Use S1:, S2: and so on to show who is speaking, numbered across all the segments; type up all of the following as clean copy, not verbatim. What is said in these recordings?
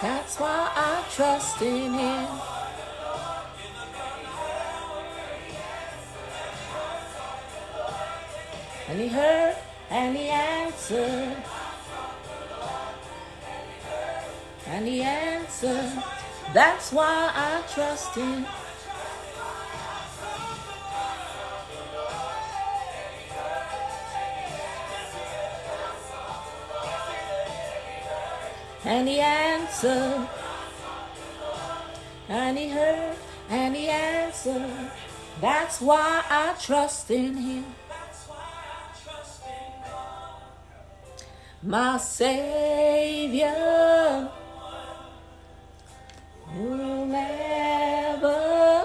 S1: That's why I trust in him. And he heard and he answered. And he answered. That's why I trust him. And he answered. And he heard and he answered. That's why I trust in him. My Savior will never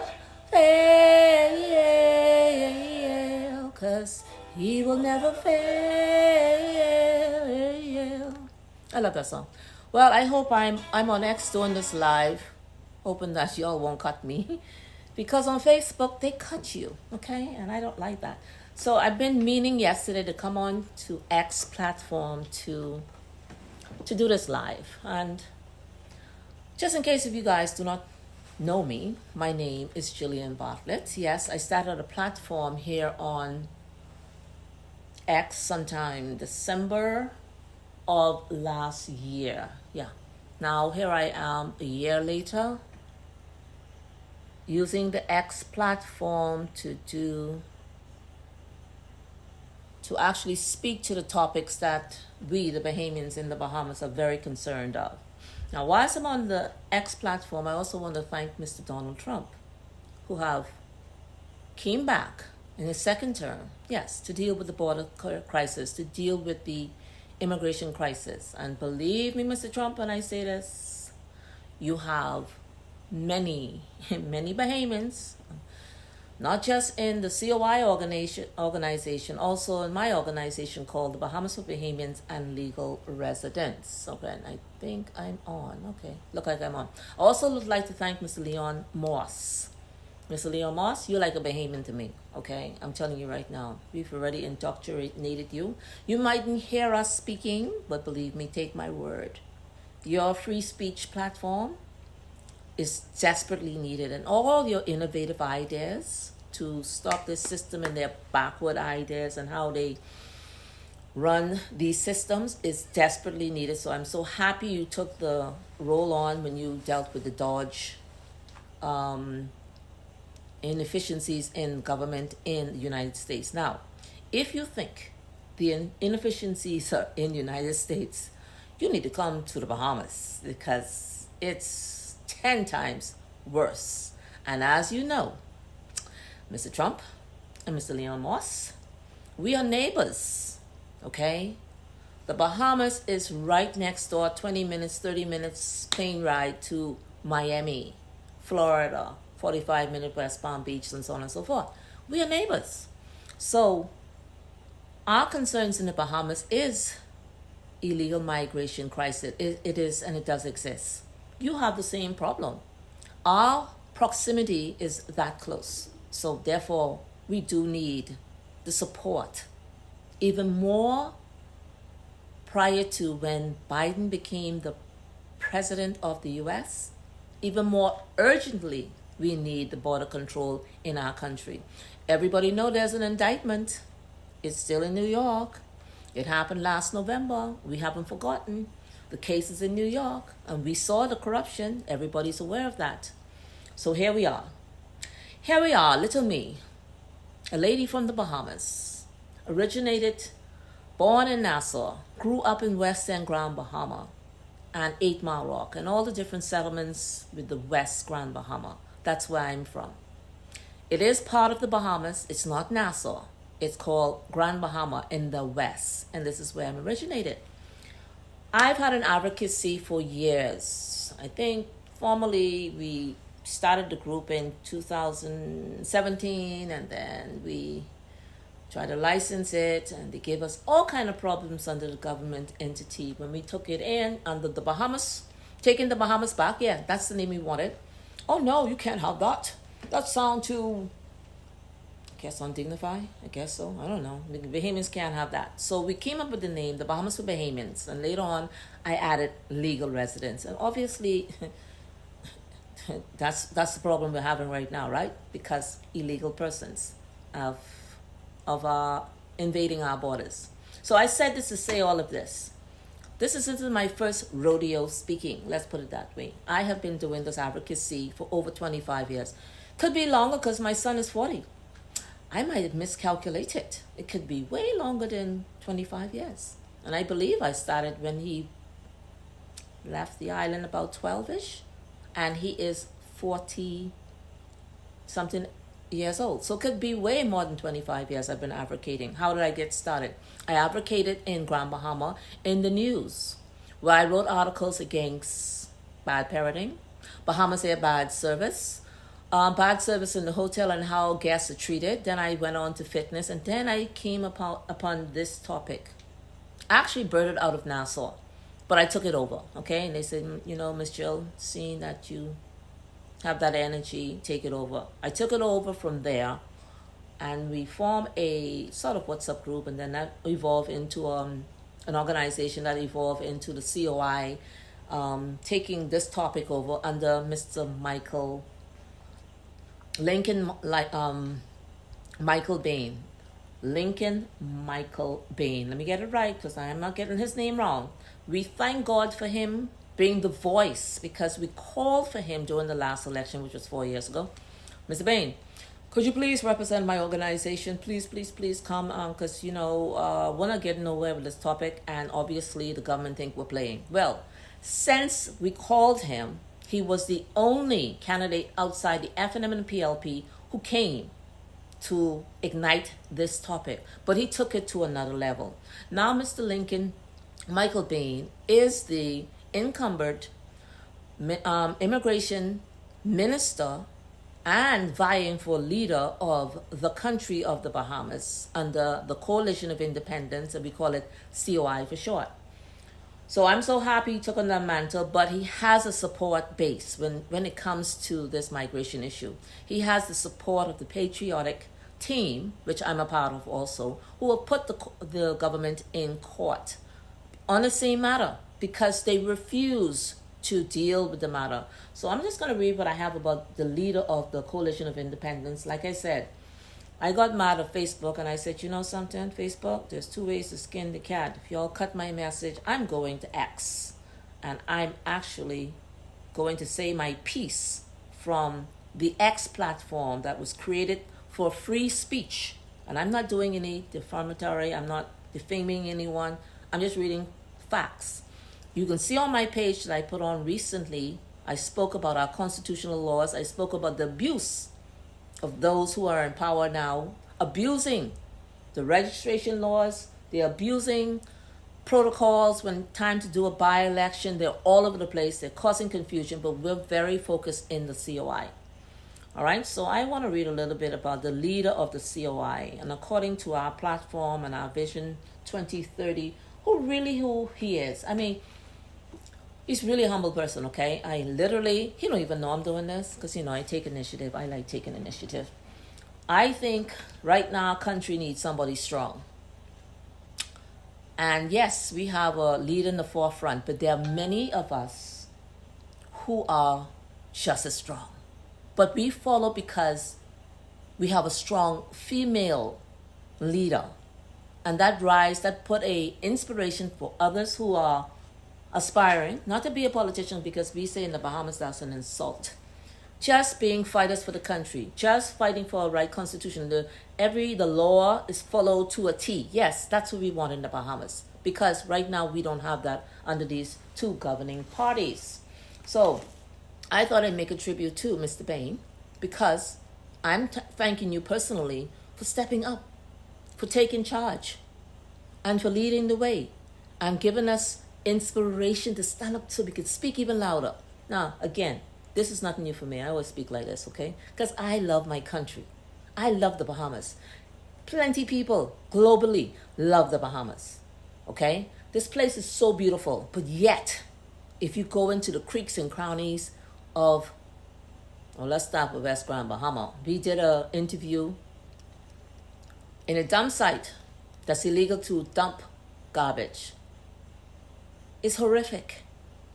S1: fail, 'cause he will never fail. I love that song. Well, I hope I'm on X doing this live, hoping that y'all won't cut me, because on Facebook they cut you, okay, and I don't like that. So I've been meaning yesterday to come on to X platform to do this live. And just in case if you guys do not know me, my name is Jillian Bartlett. Yes, I started a platform here on X sometime December of last year. Yeah. Now here I am a year later using the X platform to actually speak to the topics that we, the Bahamians in the Bahamas, are very concerned of. Now, whilst I'm on the X platform, I also want to thank Mr. Donald Trump, who have came back in his second term, yes, to deal with the border crisis, to deal with the immigration crisis. And believe me, Mr. Trump, when I say this, you have many Bahamians, not just in the COI organization, also in my organization called the Bahamas for Bahamians and Legal Residents. Okay, and I think I'm on. Okay, look like I'm on. I also would like to thank Mr. Leon Moss. Mr. Leon Moss, you're like a Bahamian to me, okay? I'm telling you right now. We've already indoctrinated you. You mightn't hear us speaking, but believe me, take my word. Your free speech platform is desperately needed, and all your innovative ideas to stop this system and their backward ideas and how they run these systems is desperately needed. So I'm so happy you took the role on when you dealt with the Dodge inefficiencies in government in the United States. Now, if you think the inefficiencies are in the United States, you need to come to the Bahamas, because it's 10 times worse. And as you know, Mr. Trump and Mr. Leon Moss, we are neighbors, okay? The Bahamas is right next door, 20 minutes, 30 minutes plane ride to Miami, Florida, 45-minute West Palm Beach, and so on and so forth. We are neighbors. So our concerns in the Bahamas is illegal migration crisis. It is, and it does exist. You have the same problem. Our proximity is that close. So therefore, we do need the support even more prior to when Biden became the president of the U.S. Even more urgently, we need the border control in our country. Everybody know there's an indictment. It's still in New York. It happened last November. We haven't forgotten. The case is in New York, and we saw the corruption. Everybody's aware of that. So here we are. Here we are, little me, a lady from the Bahamas, born in Nassau, grew up in West End Grand Bahama and 8 Mile Rock and all the different settlements with the West Grand Bahama. That's where I'm from. It is part of the Bahamas. It's not Nassau. It's called Grand Bahama in the West, and this is where I'm originated. I've had an advocacy for years. I think formally we started the group in 2017, and then we tried to license it, and they gave us all kind of problems under the government entity when we took it in under the Bahamas, taking the Bahamas back. Yeah, that's the name we wanted. Oh no, you can't have that. That sounds too guess undignified. I guess so. I don't know. The Bahamians can't have that. So we came up with the name, the Bahamas for Bahamians, and later on, I added legal residents, and obviously, that's the problem we're having right now, right? Because illegal persons of invading our borders. So I said this to say all of this. This isn't my first rodeo speaking, let's put it that way. I have been doing this advocacy for over 25 years. Could be longer because my son is 40. I might have miscalculated. It could be way longer than 25 years. And I believe I started when he left the island about 12-ish. And he is 40 something years old. So it could be way more than 25 years I've been advocating. How did I get started? I advocated in Grand Bahama in the news, where I wrote articles against bad parenting, Bahamas Air bad service in the hotel and how guests are treated. Then I went on to fitness, and then I came upon this topic. I actually birthed it out of Nassau, but I took it over, okay? And they said, Miss Jill, seeing that you have that energy, take it over. I took it over from there, and we formed a sort of WhatsApp group, and then that evolved into an organization that evolved into the COI, taking this topic over under Mr. Michael Bain. Lincoln Michael Bain. Let me get it right because I am not getting his name wrong. We thank God for him being the voice because we called for him during the last election, which was 4 years ago. Mr. Bain, could you please represent my organization? Please come because, we're not getting nowhere with this topic, and obviously the government think we're playing. Well, since we called him, he was the only candidate outside the FNM and PLP who came to ignite this topic, but he took it to another level. Now, Mr. Lincoln Michael Bain is the incumbent immigration minister and vying for leader of the country of the Bahamas under the Coalition of Independence, and we call it COI for short. So I'm so happy he took on that mantle, but he has a support base when it comes to this migration issue. He has the support of the patriotic team, which I'm a part of also, who will put the government in court on the same matter because they refuse to deal with the matter. So I'm just going to read what I have about the leader of the Coalition of Independence. Like I said, I got mad at Facebook and I said, you know something, Facebook, there's two ways to skin the cat. If y'all cut my message, I'm going to X. And I'm actually going to say my piece from the X platform that was created for free speech. And I'm not doing any defamatory, I'm not defaming anyone. I'm just reading facts. You can see on my page that I put on recently, I spoke about our constitutional laws. I spoke about the abuse of those who are in power now, abusing the registration laws. They're abusing protocols when time to do a by-election. They're all over the place. They're causing confusion, but we're very focused in the COI. All right, so I want to read a little bit about the leader of the COI. And according to our platform and our Vision 2030, who he is. I mean, he's really a humble person, okay? He don't even know I'm doing this because, I take initiative. I like taking initiative. I think right now our country needs somebody strong. And yes, we have a leader in the forefront, but there are many of us who are just as strong. But we follow because we have a strong female leader. And that put a inspiration for others who are aspiring, not to be a politician because we say in the Bahamas that's an insult. Just being fighters for the country, just fighting for a right constitution. The law is followed to a T. Yes, that's what we want in the Bahamas because right now we don't have that under these two governing parties. So I thought I'd make a tribute to Mr. Bain because I'm thanking you personally for stepping up, for taking charge, and for leading the way and giving us inspiration to stand up so we could speak even louder. Now, again, this is nothing new for me. I always speak like this, okay? Because I love my country. I love the Bahamas. Plenty people globally love the Bahamas, okay? This place is so beautiful, but yet, if you go into the creeks and crannies of, let's start with West Grand Bahama. We did an interview in a dump site that's illegal to dump garbage is horrific.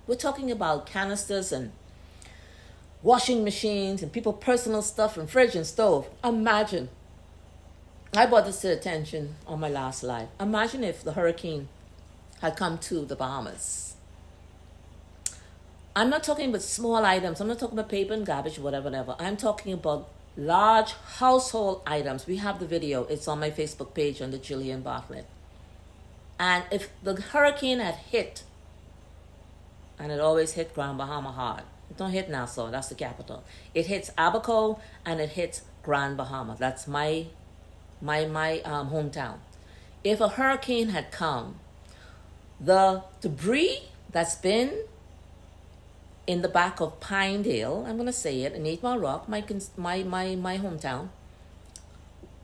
S1: We're talking about canisters and washing machines and people personal stuff and fridge and stove. Imagine, I brought this to attention on my last live. Imagine if the hurricane had come to the Bahamas. I'm not talking about small items. I'm not talking about paper and garbage, whatever. I'm talking about large household items. We have the video. It's on my Facebook page under Jillian Bartlett. And if the hurricane had hit, and it always hit Grand Bahama hard. It don't hit Nassau, that's the capital. It hits Abaco and it hits Grand Bahama. That's my hometown. If a hurricane had come, the debris that's been in the back of Pinedale, I'm gonna say it, in 8 Mile Rock, my hometown,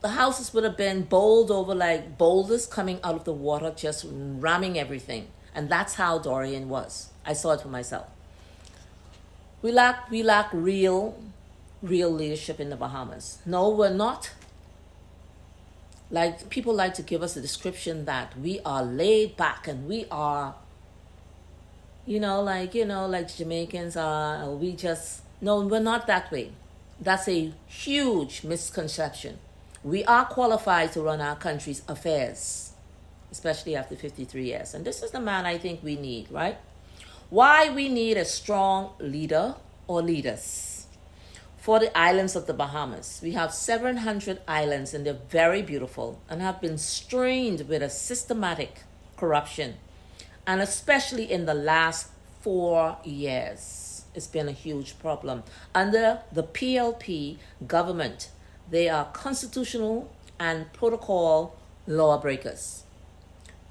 S1: the houses would have been bowled over like boulders coming out of the water, just ramming everything. And that's how Dorian was. I saw it for myself. We lack real leadership in the Bahamas. No, we're not. Like, people like to give us a description that we are laid back and we are, like Jamaicans are, no, we're not that way. That's a huge misconception. We are qualified to run our country's affairs, especially after 53 years. And this is the man I think we need, right? Why we need a strong leader or leaders for the islands of the Bahamas. We have 700 islands and they're very beautiful and have been strained with a systematic corruption. And especially in the last 4 years, it's been a huge problem. Under the PLP government, they are constitutional and protocol lawbreakers.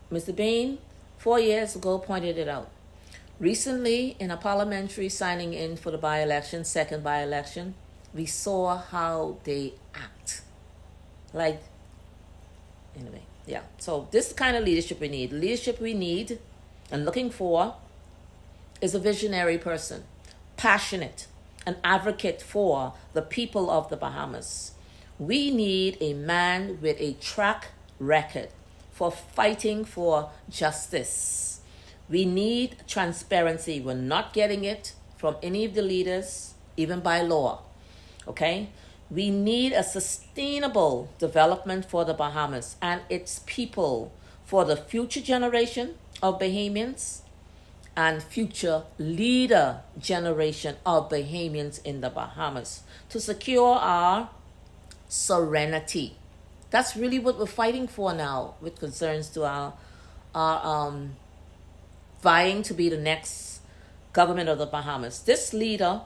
S1: Mr. Bain, 4 years ago, pointed it out. Recently, in a parliamentary signing in for the by-election, second by-election, we saw how they act. Anyway, yeah. So this is the kind of leadership we need. Leadership we need and looking for is a visionary person, passionate, an advocate for the people of the Bahamas. We need a man with a track record for fighting for justice. We need transparency. We're not getting it from any of the leaders, even by law. Okay? We need a sustainable development for the Bahamas and its people for the future generation of Bahamians and future leader generation of Bahamians in the Bahamas to secure our serenity. That's really what we're fighting for now with concerns to our vying to be the next government of the Bahamas. This leadership,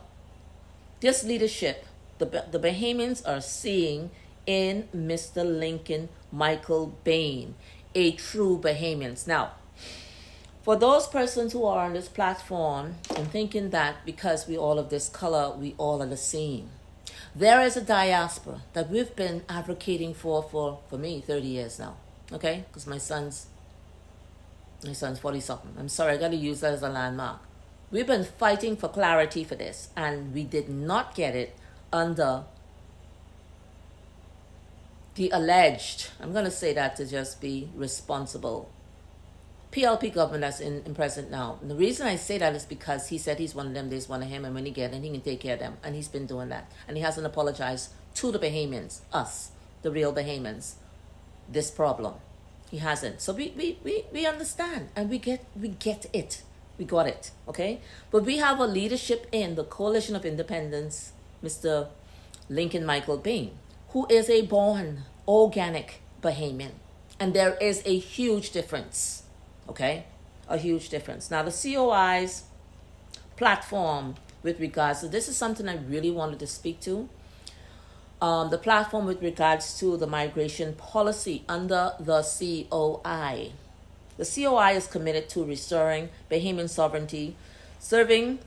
S1: the Bahamians are seeing in Mr. Lincoln Michael Bain, a true Bahamians. Now, for those persons who are on this platform and thinking that because we all of this color, we all are the same, there is a diaspora that we've been advocating for me, 30 years now, okay? Because my son's 40-something. I'm sorry, I got to use that as a landmark. We've been fighting for clarity for this, and we did not get it under the alleged, I'm going to say that to just be responsible, PLP government that's in present now. And the reason I say that is because he said he's one of them, there's one of him, and when he get it, he can take care of them. And he's been doing that. And he hasn't apologized to the Bahamians, us, the real Bahamians, this problem. He hasn't. So we understand and we get it. We got it, okay? But we have a leadership in the Coalition of Independence, Mr. Lincoln Michael Bain, who is a born organic Bahamian. And there is a huge difference, okay? A huge difference. Now, the COI's platform with regards to, this is something I really wanted to speak to. The platform with regards to the migration policy under the COI. The COI is committed to restoring Bahamian sovereignty, securing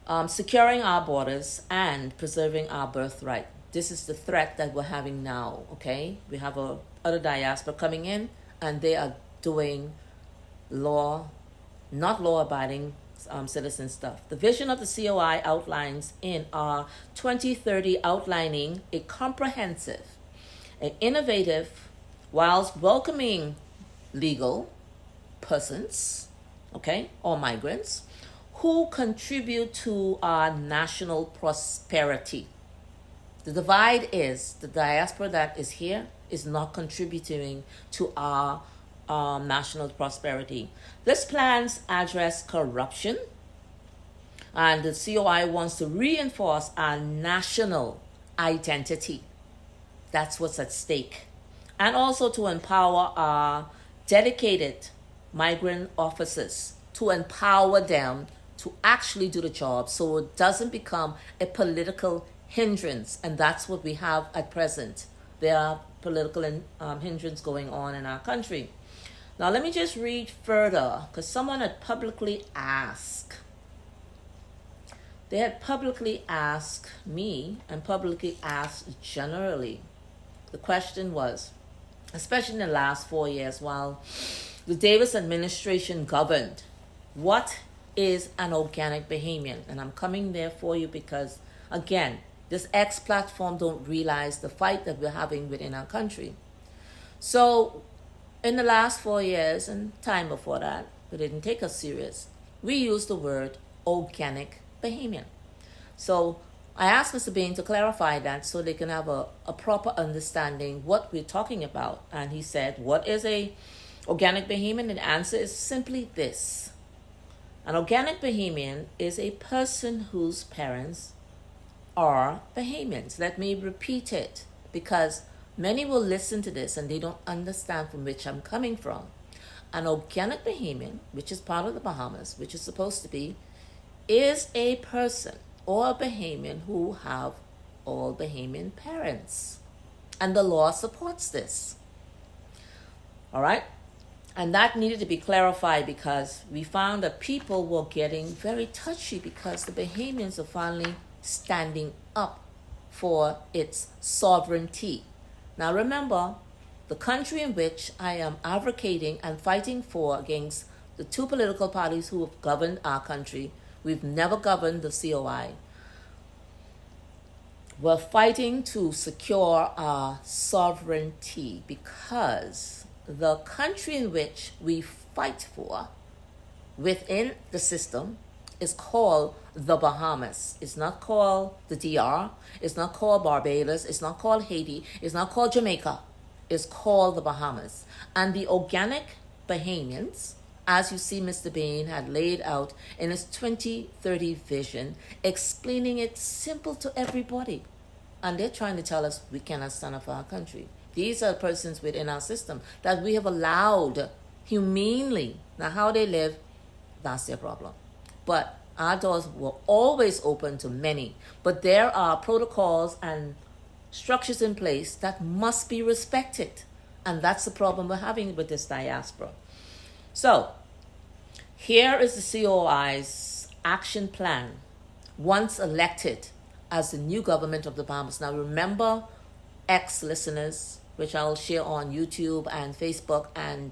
S1: our borders, and preserving our birthright. This is the threat that we're having now, okay? We have other diaspora coming in, and they are doing not law-abiding citizen stuff. The vision of the COI outlines in our 2030 outlining a comprehensive an innovative, whilst welcoming legal persons, okay, or migrants, who contribute to our national prosperity. The divide is the diaspora that is here is not contributing to our national prosperity. This plans address corruption, and the COI wants to reinforce our national identity. That's what's at stake. And also to empower our dedicated migrant officers, to empower them to actually do the job so it doesn't become a political hindrance. And that's what we have at present. There are political hindrance going on in our country. Now let me just read further, because someone had publicly asked. They had publicly asked me and publicly asked generally. The question was, especially in the last 4 years while the Davis administration governed, what is an organic Bahamian? And I'm coming there for you because, again, this X platform don't realize the fight that we're having within our country. So in the last 4 years and time before that, we didn't take us serious. We used the word organic Bahamian. So I asked Mr. Bain to clarify that so they can have a proper understanding what we're talking about. And he said, what is a organic Bahamian? And the answer is simply this. An organic Bahamian is a person whose parents are Bahamians. Let me repeat it, because many will listen to this and they don't understand from which I'm coming from. An organic Bahamian, which is part of the Bahamas, which is supposed to be, is a person or a Bahamian who have all Bahamian parents. And the law supports this. All right? And that needed to be clarified because we found that people were getting very touchy because the Bahamians are finally standing up for its sovereignty. Now remember, the country in which I am advocating and fighting for against the two political parties who have governed our country, we've never governed the COI. We're fighting to secure our sovereignty because the country in which we fight for within the system is called the Bahamas. It's not called the DR. It's not called Barbados. It's not called Haiti. It's not called Jamaica. It's called the Bahamas. And the organic Bahamians, as you see Mr. Bain had laid out in his 2030 vision, explaining it simple to everybody. And they're trying to tell us we cannot stand up for our country. These are persons within our system that we have allowed humanely. Now, how they live, that's their problem. But our doors were always open to many. But there are protocols and structures in place that must be respected. And that's the problem we're having with this diaspora. So, here is the COI's action plan once elected as the new government of the Bahamas. Now, remember, ex-listeners, which I'll share on YouTube and Facebook and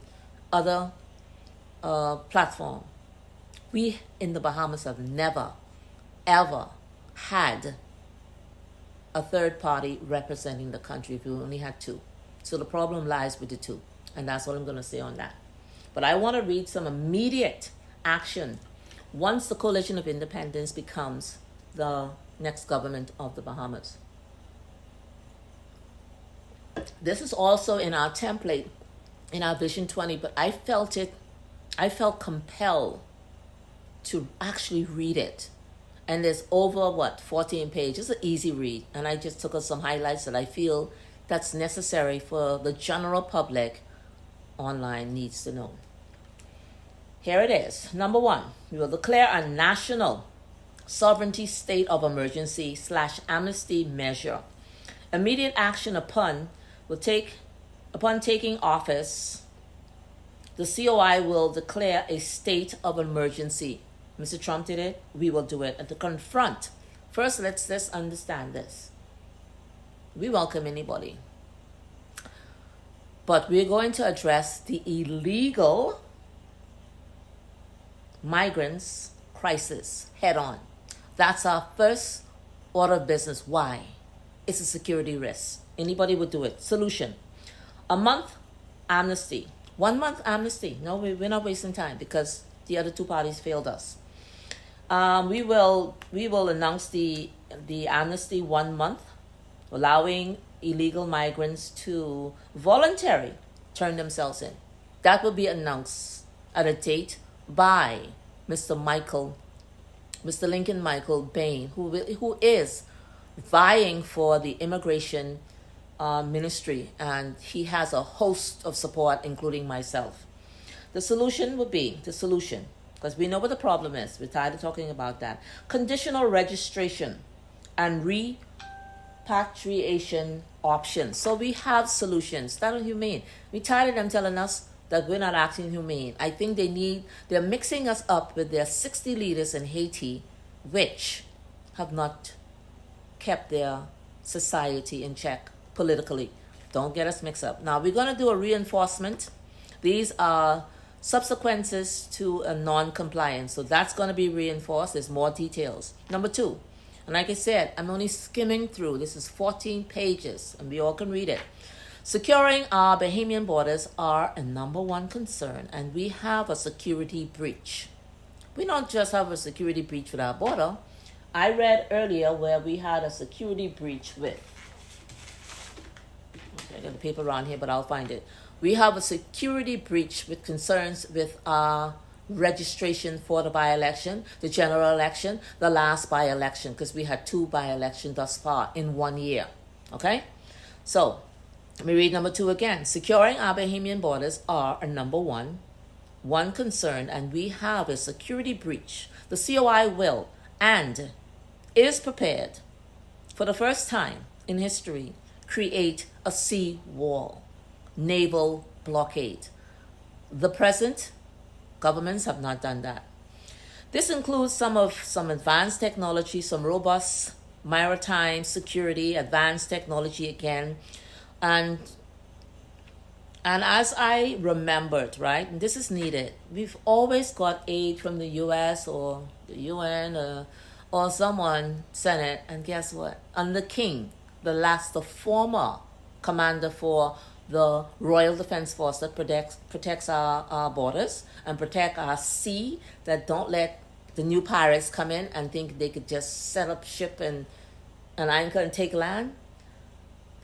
S1: other platform. We in the Bahamas have never, ever had a third party representing the country. We only had two. So the problem lies with the two. And that's all I'm going to say on that. But I want to read some immediate action once the Coalition of Independence becomes the next government of the Bahamas. This is also in our template, in our Vision 20, but I felt compelled to actually read it. And there's over, 14 pages. It's an easy read. And I just took out some highlights that I feel that's necessary for the general public online needs to know. Here it is. Number 1, we will declare a national sovereignty state of emergency / amnesty measure. Immediate action upon taking office, the COI will declare a state of emergency. Mr. Trump did it, we will do it. And to confront, first let's understand this. We welcome anybody. But we're going to address the illegal migrants crisis head on. That's our first order of business. Why? it's a security risk. Anybody would do it. Solution: a month amnesty. 1 month amnesty. No, we're not wasting time because the other two parties failed us. We will announce the amnesty 1 month, allowing illegal migrants to voluntarily turn themselves in. That will be announced at a date by Mr. Lincoln Michael Bain, who is vying for the immigration ministry, and he has a host of support, including myself. The solution, because we know what the problem is. We're tired of talking about that. Conditional registration and repatriation options. So we have solutions. That's humane. We're tired of them telling us that we're not acting humane. I think they're mixing us up with their 60 leaders in Haiti, which have not kept their society in check politically. Don't get us mixed up. Now we're going to do a reinforcement. These are subsequences to a non-compliance. So that's going to be reinforced. There's more details. Number 2, and like I said, I'm only skimming through. This is 14 pages, and we all can read it. Securing our Bahamian borders are a number one concern, and we have a security breach. We don't just have a security breach with our border. I read earlier where we had a security breach with. Okay, I got the paper around here, but I'll find it. We have a security breach with concerns with our registration for the by-election, the general election, the last by-election, because we had 2 by-elections thus far in 1 year. Okay? So, let me read number 2 again. Securing our Bahamian borders are a number one concern, and we have a security breach. The COI will and is prepared for the first time in history create a sea wall, naval blockade. The present governments have not done that. This includes some advanced technology, some robust maritime security, advanced technology again. And as I remembered, right, and this is needed, we've always got aid from the U.S. or the UN or someone, Senate, and guess what? Under King, the former commander for the Royal Defense Force that protects our borders and protect our sea, that don't let the new pirates come in and think they could just set up ship and anchor and take land.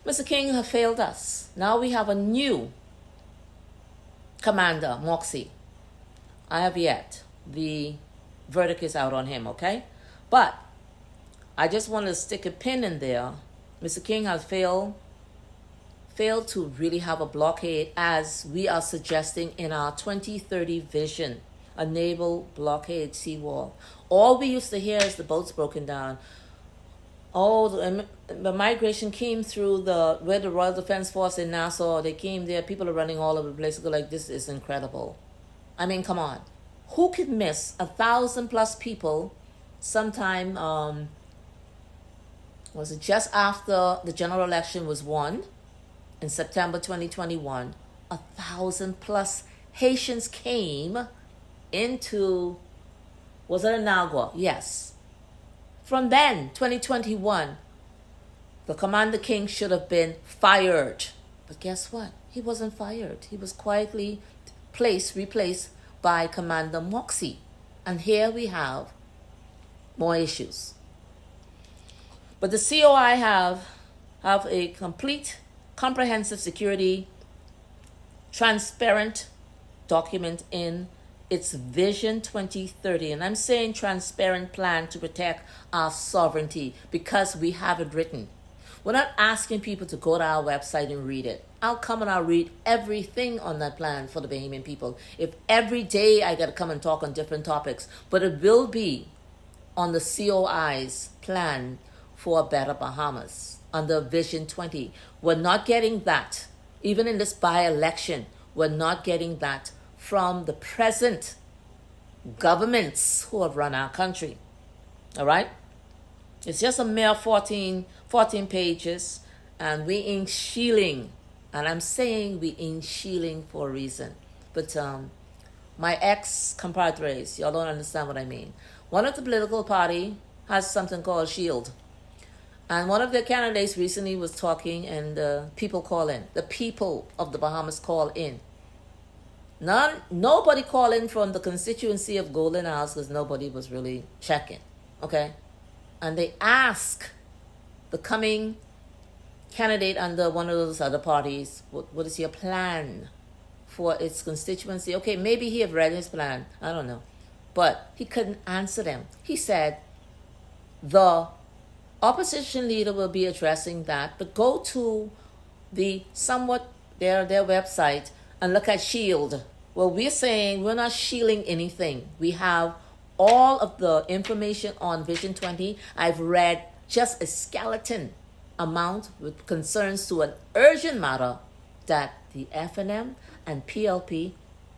S1: Mr. King have failed us. Now we have a new commander, Moxie. I have yet. The verdict is out on him, okay? But I just want to stick a pin in there. Mr. King has failed to really have a blockade, as we are suggesting in our 2030 vision, a naval blockade seawall. All we used to hear is the boats broken down. Oh, the migration came through where the Royal Defense Force in Nassau. They came there. People are running all over the place. Go like, this is incredible. I mean, come on. Who could miss 1,000+ people sometime, was it just after the general election was won in September 2021? 1,000+ Haitians came into, was it Anagua? Yes. From then, 2021, the Commander King should have been fired. But guess what? He wasn't fired. He was quietly replaced by Commander Moxie. And here we have more issues. But the COI have a complete, comprehensive security, transparent document in its Vision 2030. And I'm saying transparent plan to protect our sovereignty because we have it written. We're not asking people to go to our website and read it. I'll come and I'll read everything on that plan for the Bahamian people. If every day I got to come and talk on different topics, but it will be on the COI's plan for a better Bahamas under Vision 20. We're not getting that. Even in this by-election, we're not getting that from the present governments who have run our country. All right? It's just a mere 14 pages, and we ain't shielding. And I'm saying we ain't shielding for a reason. But my ex-compadres, y'all don't understand what I mean. One of the political party has something called SHIELD. And one of the candidates recently was talking, and people call in. The people of the Bahamas call in. Nobody called in from the constituency of Golden Isles because nobody was really checking. Okay? And they ask the coming candidate under one of those other parties, what is your plan for its constituency? Okay, maybe he have read his plan. I don't know. But he couldn't answer them. He said, the opposition leader will be addressing that, but go to their website and look at SHIELD. Well, we're saying we're not shielding anything. We have all of the information on Vision 20. I've read just a skeleton amount with concerns to an urgent matter that the FNM and PLP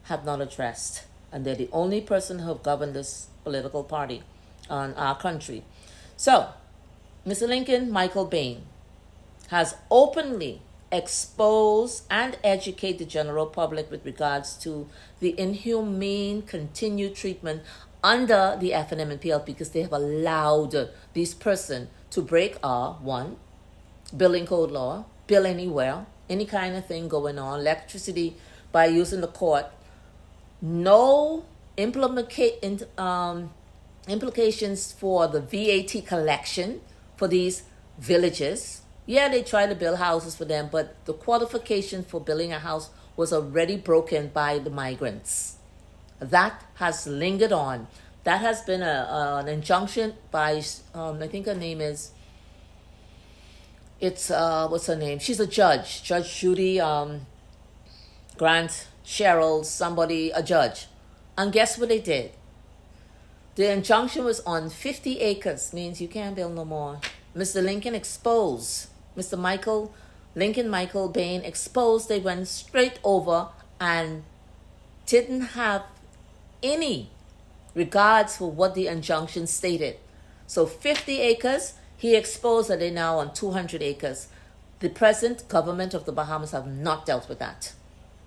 S1: have not addressed. And they're the only person who have governed this political party on our country. So, Mr. Lincoln Michael Bain has openly exposed and educated the general public with regards to the inhumane continued treatment under the FNM and PLP because they have allowed these persons to break one, building code law, bill anywhere, any kind of thing going on, electricity by using the court, no implications for the VAT collection for these villages. Yeah, they try to build houses for them, but the qualification for building a house was already broken by the migrants. That has lingered on. That has been an injunction by, I think her name is, what's her name? She's a judge. Judge Judy Grant Cheryl, somebody, a judge. And guess what they did? The injunction was on 50 acres, means you can't build no more. Mr. Lincoln exposed, Mr. Lincoln Michael Bain exposed, they went straight over and didn't have any regards for what the injunction stated. So 50 acres, he exposed that they're now on 200 acres. The present government of the Bahamas have not dealt with that.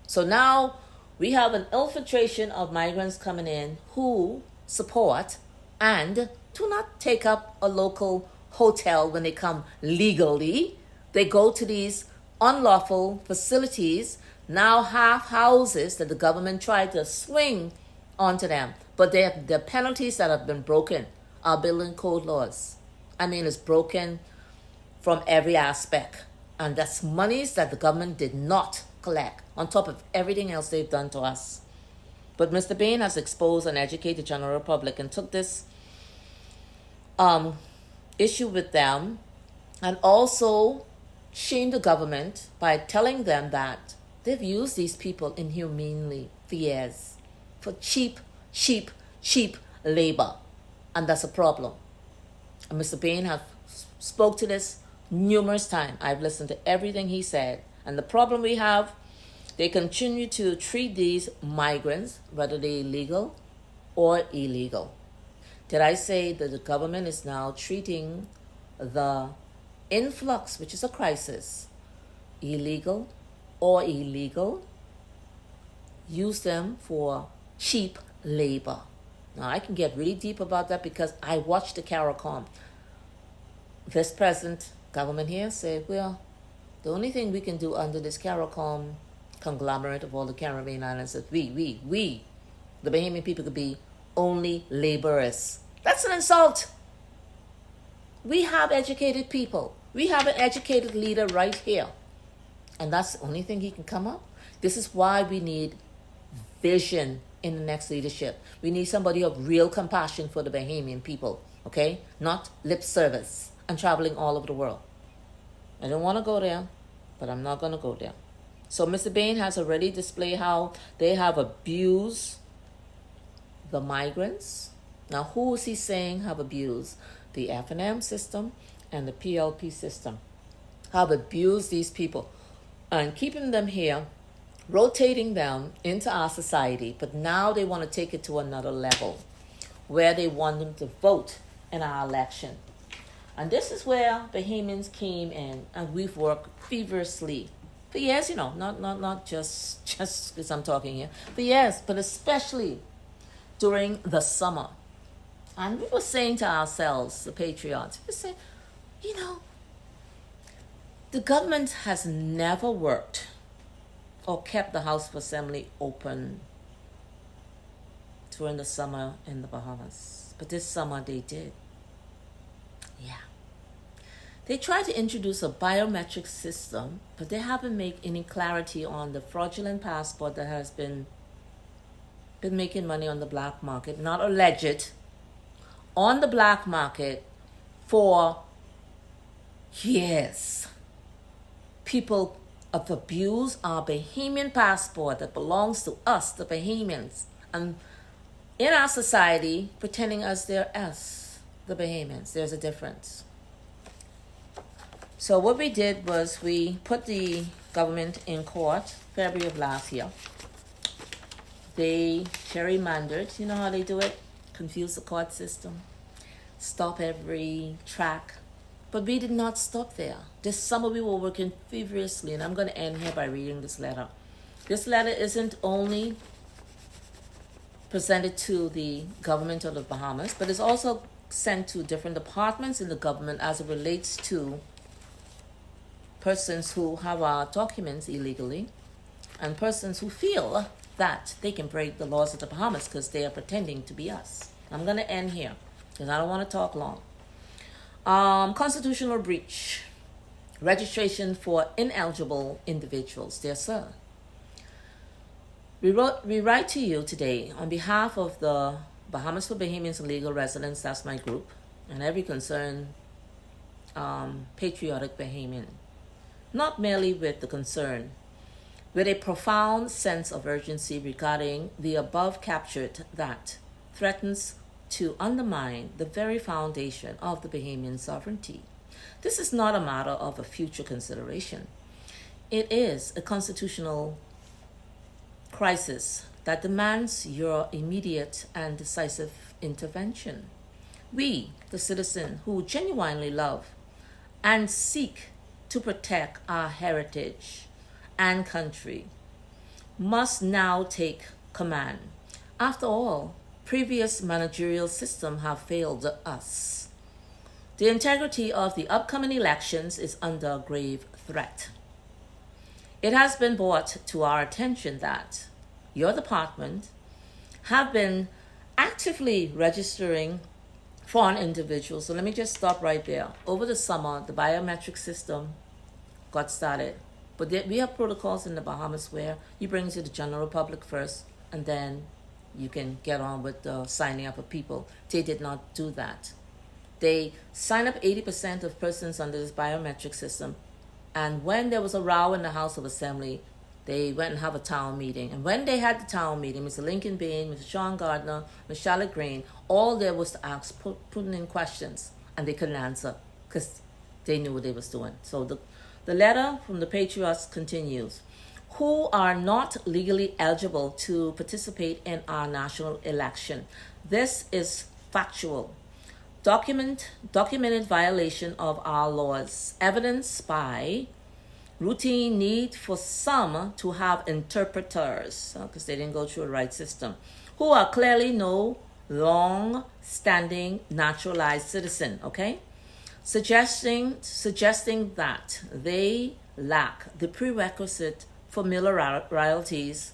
S1: So now we have an infiltration of migrants coming in who support and do not take up a local hotel when they come legally. They go to these unlawful facilities, now half houses that the government tried to swing onto them. But the penalties that have been broken are building code laws. I mean, it's broken from every aspect. And that's monies that the government did not collect on top of everything else they've done to us. But Mr. Bain has exposed and educated the general public and took this issue with them and also shamed the government by telling them that they've used these people inhumanely for years for cheap labor. And that's a problem. And Mr. Bain has spoke to this numerous times. I've listened to everything he said. And the problem we have, they continue to treat these migrants, whether they're legal or illegal. Did I say that the government is now treating the influx, which is a crisis, illegal or illegal, use them for cheap labor? Now, I can get really deep about that because I watched the CARICOM. This present government here said, well, the only thing we can do under this CARICOM conglomerate of all the Caribbean islands is we, the Bahamian people, could be only laborers. That's an insult. We have educated people. We have an educated leader right here. And that's the only thing he can come up. This is why we need vision in the next leadership. We need somebody of real compassion for the Bahamian people, okay? Not lip service and traveling all over the world. I don't want to go there, but I'm not going to go there. So Mr. Bain has already displayed how they have abused the migrants. Now, who is he saying have abused? The FNM system and the PLP system have abused these people and keeping them here, rotating them into our society. But now they want to take it to another level where they want them to vote in our election. And this is where Bahamians came in, and we've worked feverishly for years, not just because I'm talking here, for years, but especially during the summer. And we were saying to ourselves, the patriots, we were saying, The government has never worked or kept the House of Assembly open during the summer in the Bahamas. But this summer they did. Yeah. They tried to introduce a biometric system, but they haven't made any clarity on the fraudulent passport that has been making money on the black market, not alleged, on the black market for years. People have abused our Bahamian passport that belongs to us, the Bahamians, and in our society, pretending as they're us, the Bahamians. There's a difference. So what we did was we put the government in court February of last year. They gerrymandered, you know how they do it? Confuse the court system, stop every track. But we did not stop there. This summer we were working feverishly, and I'm going to end here by reading this letter. This letter isn't only presented to the government of the Bahamas, but it's also sent to different departments in the government as it relates to persons who have our documents illegally and persons who feel that they can break the laws of the Bahamas because they are pretending to be us. I'm going to end here because I don't want to talk long. Constitutional breach. Registration for ineligible individuals. Dear sir, we write to you today on behalf of the Bahamas for Bahamians and Legal Residents, that's my group, and every concerned patriotic Bahamian. Not merely with the concern, with a profound sense of urgency regarding the above captured that threatens to undermine the very foundation of the Bahamian sovereignty. This is not a matter of a future consideration. It is a constitutional crisis that demands your immediate and decisive intervention. We, the citizen who genuinely love and seek to protect our heritage and country, must now take command. After all, previous managerial systems have failed us. The integrity of the upcoming elections is under grave threat. It has been brought to our attention that your department have been actively registering foreign individuals. So let me just stop right there. Over the summer, the biometric system got started. But we have protocols in the Bahamas where you bring it to the general public first, and then you can get on with the signing up of people. They did not do that. They signed up 80% of persons under this biometric system. And when there was a row in the House of Assembly, they went and have a town meeting. And when they had the town meeting, Mr. Lincoln Bain, Mr. Sean Gardner, Ms. Charlotte Green, all there was to ask, putting in questions, and they couldn't answer because they knew what they was doing. So the letter from the Patriots continues. Who are not legally eligible to participate in our national election. This is factual. Documented violation of our laws, evidenced by routine need for some to have interpreters, because they didn't go through the right system, who are clearly no long-standing naturalized citizen, okay? Suggesting that they lack the prerequisite familiarities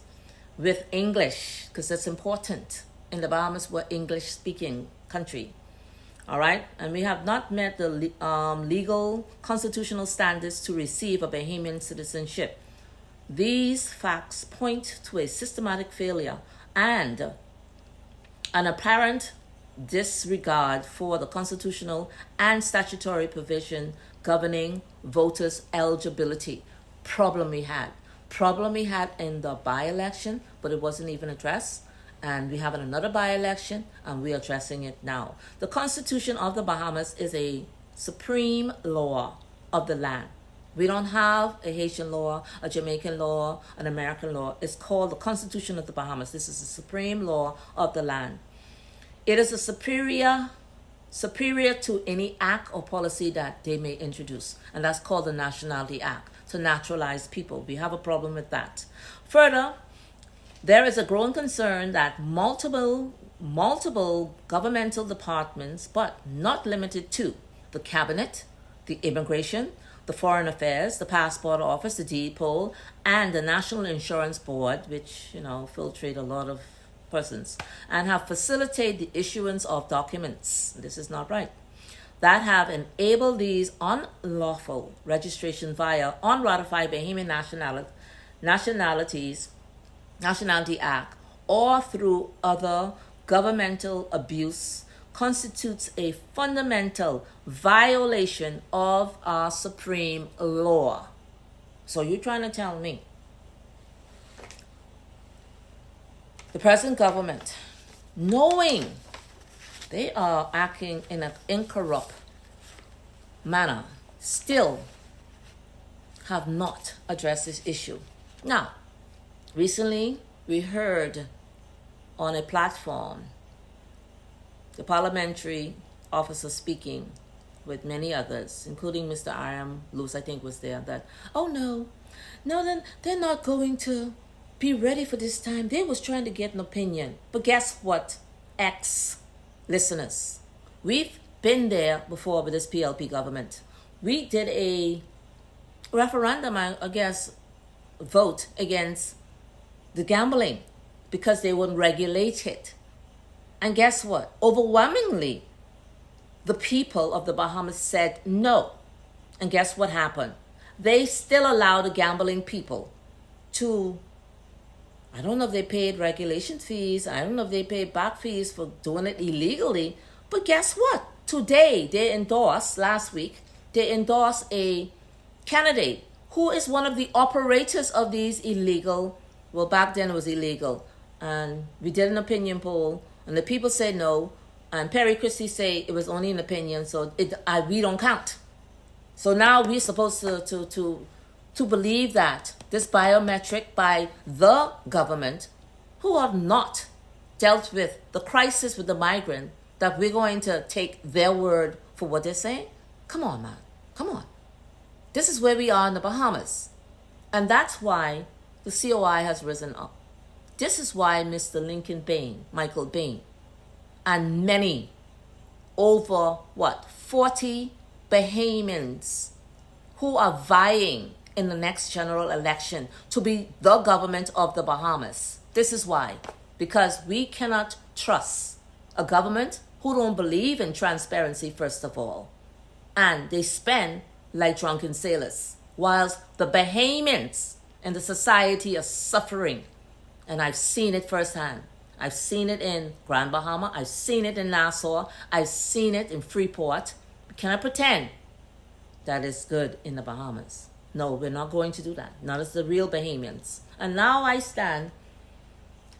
S1: with English, because that's important. In the Bahamas, we're English-speaking country. All right, and we have not met the legal constitutional standards to receive a Bahamian citizenship. These facts point to a systematic failure and an apparent disregard for the constitutional and statutory provision governing voters' eligibility. Problem we had in the by-election, but it wasn't even addressed. And we have another by-election, and we are addressing it now. The Constitution of the Bahamas is a supreme law of the land. We don't have a Haitian law, a Jamaican law, an American law. It's called the Constitution of the Bahamas. This is the supreme law of the land. It is a superior to any act or policy that they may introduce, and that's called the Nationality Act, to naturalize people. We have a problem with that. Further, there is a growing concern that multiple governmental departments, but not limited to the Cabinet, the Immigration, the Foreign Affairs, the Passport Office, the DPOL, and the National Insurance Board, which, filtrate a lot of persons, and have facilitated the issuance of documents. This is not right. That have enabled these unlawful registration via unratified Bahamian Nationality Act or through other governmental abuse constitutes a fundamental violation of our supreme law. So you're trying to tell me the present government, knowing they are acting in an incorrupt manner, still have not addressed this issue. Now, recently we heard on a platform the parliamentary officer speaking with many others, including Mr. I.M. Lewis, I think was there, that, oh no, then they're not going to be ready for this time. They was trying to get an opinion. But guess what, ex-listeners? We've been there before with this PLP government. We did a referendum, I guess, vote against the gambling because they wouldn't regulate it. And guess what? Overwhelmingly, the people of the Bahamas said no. And guess what happened? They still allow the gambling people to, I don't know if they paid regulation fees, I don't know if they paid back fees for doing it illegally, but guess what? Today, last week, they endorsed a candidate who is one of the operators of these illegal, well, back then it was illegal, and we did an opinion poll, and the people said no, and Perry Christie say it was only an opinion, so we don't count. So now we're supposed to believe that this biometric by the government, who have not dealt with the crisis with the migrant, that we're going to take their word for what they're saying? Come on, man. Come on. This is where we are in the Bahamas. And that's why the COI has risen up. This is why Mr. Michael Bain, and many, over 40 Bahamians who are vying in the next general election to be the government of the Bahamas. This is why. Because we cannot trust a government who don't believe in transparency, first of all. And they spend like drunken sailors, whilst the Bahamians and the society are suffering. And I've seen it firsthand. I've seen it in Grand Bahama. I've seen it in Nassau. I've seen it in Freeport. Can I pretend that is good in the Bahamas? No, we're not going to do that. Not as the real Bahamians. And now I stand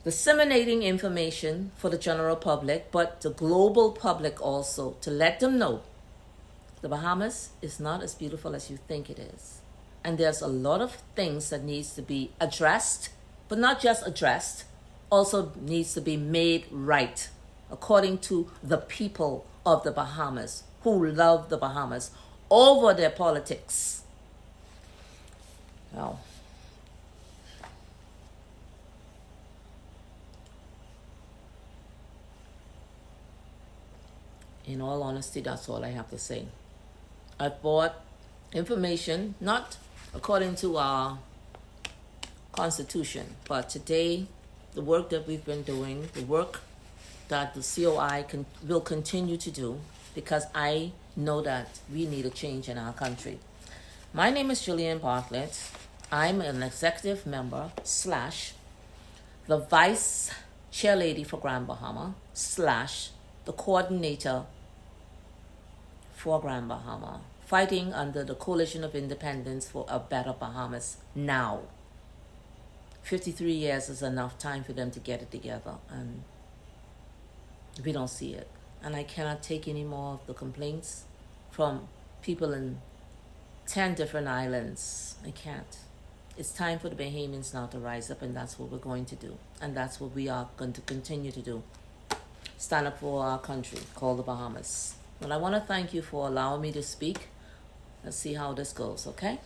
S1: disseminating information for the general public, but the global public also, to let them know the Bahamas is not as beautiful as you think it is. And there's a lot of things that needs to be addressed, but not just addressed, also needs to be made right according to the people of the Bahamas who love the Bahamas over their politics. Now, in all honesty, that's all I have to say. I brought information not according to our Constitution, but today, the work that we've been doing, the work that the COI will continue to do, because I know that we need a change in our country. My name is Julian Bartlett. I'm an executive member / the vice chairlady for Grand Bahama / the coordinator for Grand Bahama, fighting under the Coalition of Independence for a Better Bahamas now. 53 years is enough time for them to get it together, and we don't see it. And I cannot take any more of the complaints from people in 10 different islands. I can't. It's time for the Bahamians now to rise up, and that's what we're going to do. And that's what we are going to continue to do. Stand up for our country called the Bahamas. Well, I want to thank you for allowing me to speak. Let's see how this goes, okay?